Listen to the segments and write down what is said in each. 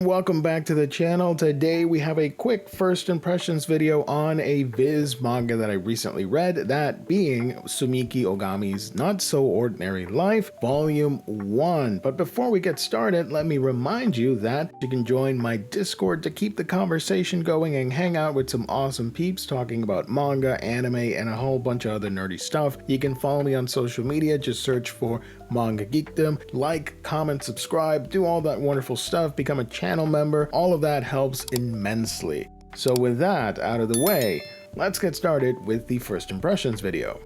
Welcome back to the channel. Today we have a quick first impressions video on a Viz manga that I recently read, that being Tsumiki Ogami's Not So Ordinary Life Volume 1. But before we get started, let me remind you that you can join my Discord to keep the conversation going and hang out with some awesome peeps talking about manga, anime, and a whole bunch of other nerdy stuff. You can follow me on social media, just search for Manga Geekdom, like, comment, subscribe, do all that wonderful stuff, become a channel member. All of that helps immensely. So with that out of the way, let's get started with the first impressions video.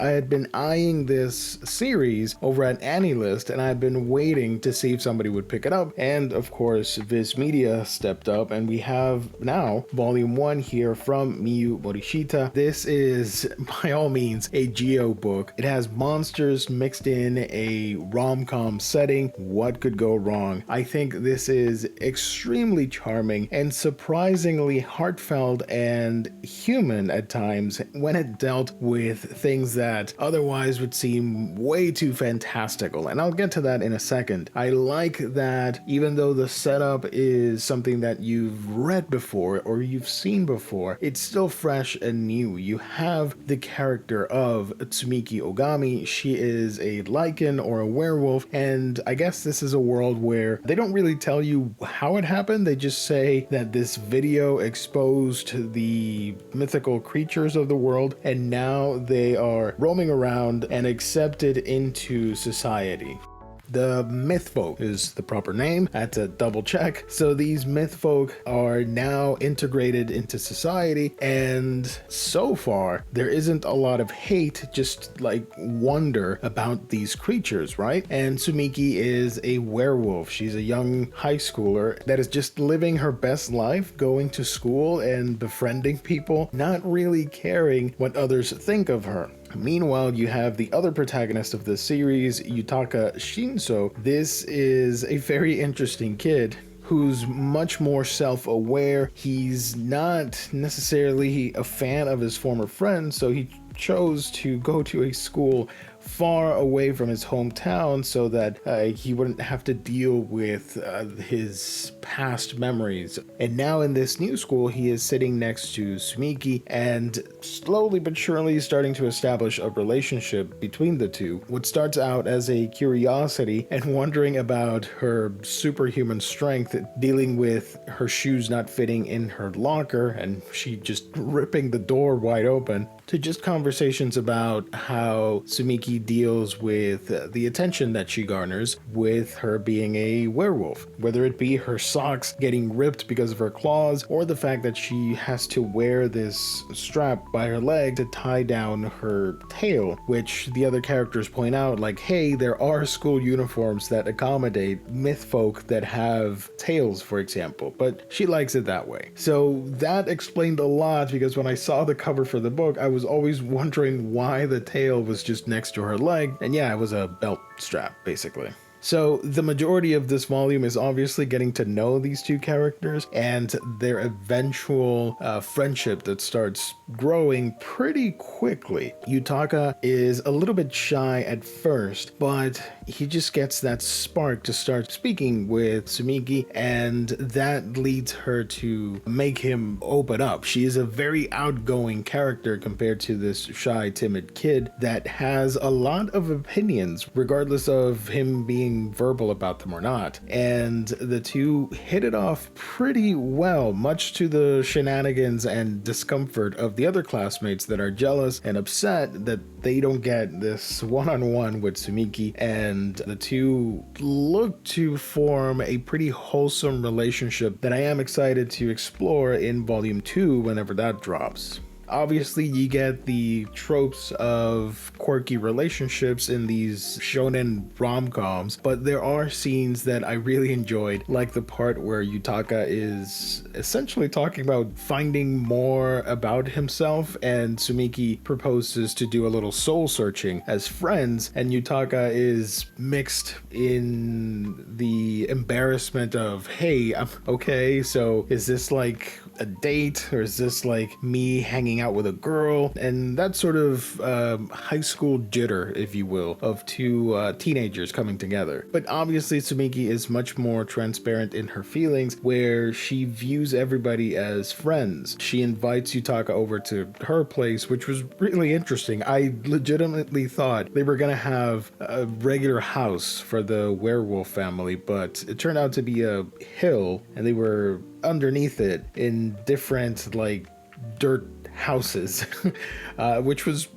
I had been eyeing this series over at AniList, and I had been waiting to see if somebody would pick it up, and of course Viz Media stepped up, and we have now Volume 1 here from Miyu Morishita. This is by all means a Geo book. It has monsters mixed in a rom-com setting. What could go wrong? I think this is extremely charming and surprisingly heartfelt and human at times when it dealt with things that otherwise would seem way too fantastical, and I'll get to that in a second. I like that even though the setup is something that you've read before or you've seen before, it's still fresh and new. You have the character of Tsumiki Ogami. She is a lichen or a werewolf, and I guess this is a world where they don't really tell you how it happened. They just say that this video exposed the mythical creatures of the world, and now they are roaming around and accepted into society. The mythfolk is the proper name. I had to double check. So these mythfolk are now integrated into society, and so far there isn't a lot of hate, just like wonder about these creatures, right? And Tsumiki is a werewolf. She's a young high schooler that is just living her best life, going to school and befriending people, not really caring what others think of her. Meanwhile, you have the other protagonist of this series, Yutaka Shinso. This is a very interesting kid who's much more self-aware. He's not necessarily a fan of his former friends, so he chose to go to a school far away from his hometown so that he wouldn't have to deal with his past memories. And now in this new school, he is sitting next to Tsumiki and slowly but surely starting to establish a relationship between the two. What starts out as a curiosity and wondering about her superhuman strength, dealing with her shoes not fitting in her locker and she just ripping the door wide open, to just conversations about how Tsumiki deals with the attention that she garners with her being a werewolf, whether it be her socks getting ripped because of her claws, or the fact that she has to wear this strap by her leg to tie down her tail, which the other characters point out, like, hey, there are school uniforms that accommodate mythfolk that have tails, for example, but she likes it that way. So that explained a lot, because when I saw the cover for the book, I was always wondering why the tail was just next to her leg, and yeah, it was a belt strap basically. So the majority of this volume is obviously getting to know these two characters and their eventual friendship that starts growing pretty quickly. Yutaka is a little bit shy at first, but he just gets that spark to start speaking with Tsumiki, and that leads her to make him open up. She is a very outgoing character compared to this shy, timid kid that has a lot of opinions, regardless of him being verbal about them or not. And the two hit it off pretty well, much to the shenanigans and discomfort of the other classmates that are jealous and upset that they don't get this one-on-one with Tsumiki, and the two look to form a pretty wholesome relationship that I am excited to explore in Volume 2 whenever that drops. Obviously, you get the tropes of quirky relationships in these shonen rom-coms, but there are scenes that I really enjoyed, like the part where Yutaka is essentially talking about finding more about himself, and Tsumiki proposes to do a little soul searching as friends, and Yutaka is mixed in the embarrassment of, hey, I'm okay, so is this like a date, or is this like me hanging hanging out with a girl, and that sort of high school jitter, if you will, of two teenagers coming together. But obviously Tsumiki is much more transparent in her feelings, where she views everybody as friends. She invites Yutaka over to her place, which was really interesting. I legitimately thought they were gonna have a regular house for the werewolf family, but it turned out to be a hill, and they were underneath it in different like dirt houses, which was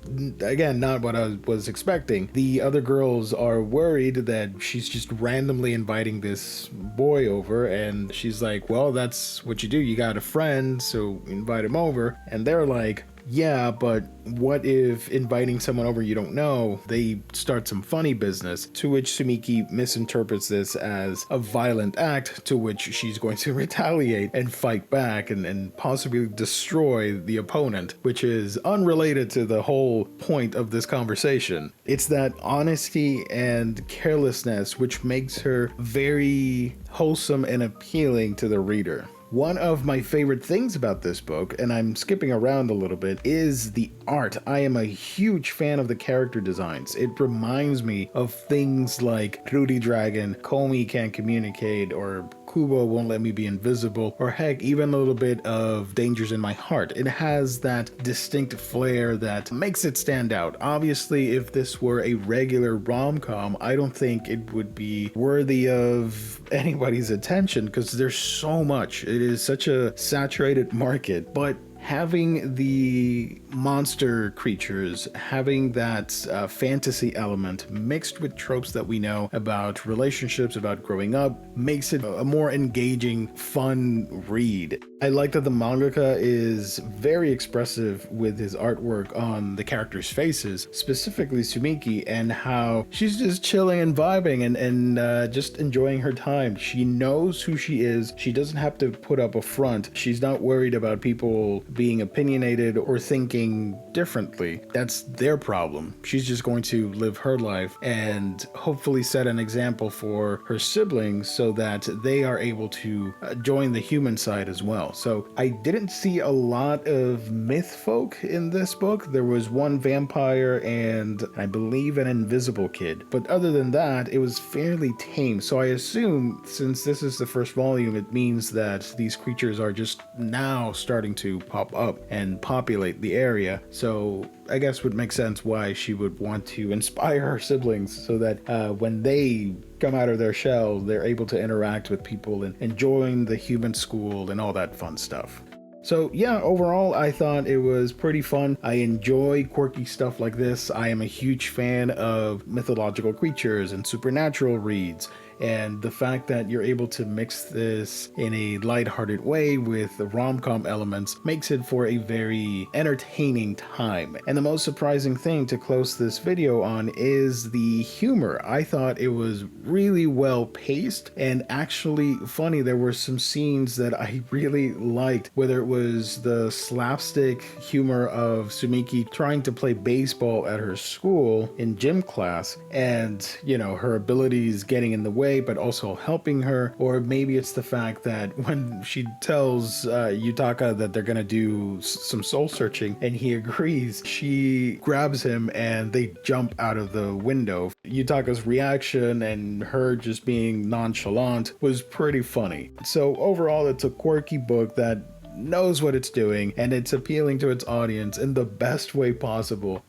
again not what I was expecting. The other girls are worried that she's just randomly inviting this boy over, and she's like, well, that's what you do, you got a friend, so invite him over. And they're like, yeah, but what if inviting someone over you don't know, they start some funny business? To which Tsumiki misinterprets this as a violent act, to which she's going to retaliate and fight back and possibly destroy the opponent, which is unrelated to the whole point of this conversation. It's that honesty and carelessness which makes her very wholesome and appealing to the reader. One of my favorite things about this book, and I'm skipping around a little bit, is the art. I am a huge fan of the character designs. It reminds me of things like Rudy Dragon, Komi Can't Communicate, or Kubo Won't Let Me Be Invisible, or heck, even a little bit of Dangers in My Heart. It has that distinct flair that makes it stand out. Obviously, if this were a regular rom-com, I don't think it would be worthy of anybody's attention because there's so much. It is such a saturated market, but having the monster creatures, having that fantasy element mixed with tropes that we know about relationships, about growing up, makes it a more engaging, fun read. I like that the mangaka is very expressive with his artwork on the characters' faces, specifically Tsumiki, and how she's just chilling and vibing and just enjoying her time. She knows who she is. She doesn't have to put up a front. She's not worried about people being opinionated or thinking differently. That's their problem. She's just going to live her life and hopefully set an example for her siblings so that they are able to join the human side as well. So I didn't see a lot of myth folk in this book. There was one vampire and I believe an invisible kid, but other than that, it was fairly tame. So I assume since this is the first volume, it means that these creatures are just now starting to pop up and populate the area. So I guess would make sense why she would want to inspire her siblings so that when they come out of their shell, they're able to interact with people and join the human school and all that fun stuff. So yeah, overall, I thought it was pretty fun. I enjoy quirky stuff like this. I am a huge fan of mythological creatures and supernatural reads. And the fact that you're able to mix this in a lighthearted way with the rom-com elements makes it for a very entertaining time. And the most surprising thing to close this video on is the humor. I thought it was really well paced and actually funny. There were some scenes that I really liked, whether it was the slapstick humor of Tsumiki trying to play baseball at her school in gym class and, you know, her abilities getting in the way but also helping her, or maybe it's the fact that when she tells Yutaka that they're gonna do some soul searching and he agrees, she grabs him and they jump out of the window. Yutaka's reaction and her just being nonchalant was pretty funny. So overall, it's a quirky book that knows what it's doing and it's appealing to its audience in the best way possible.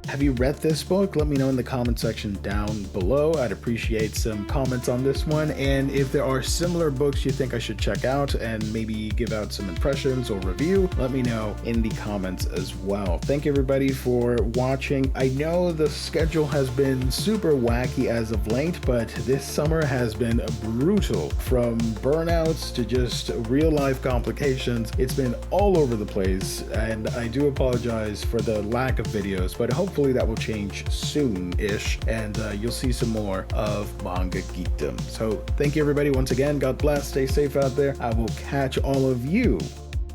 Have you read this book? Let me know in the comment section down below. I'd appreciate some comments on this one. And if there are similar books you think I should check out and maybe give out some impressions or review, let me know in the comments as well. Thank you everybody for watching. I know the schedule has been super wacky as of late, but this summer has been brutal. From burnouts to just real life complications. It's been all over the place and I do apologize for the lack of videos, but hopefully that will change soon-ish, and you'll see some more of Manga Geekdom. So thank you everybody once again. God bless. Stay safe out there. I will catch all of you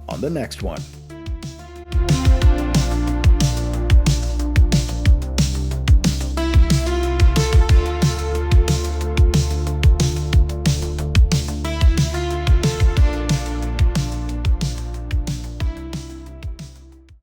on the next one.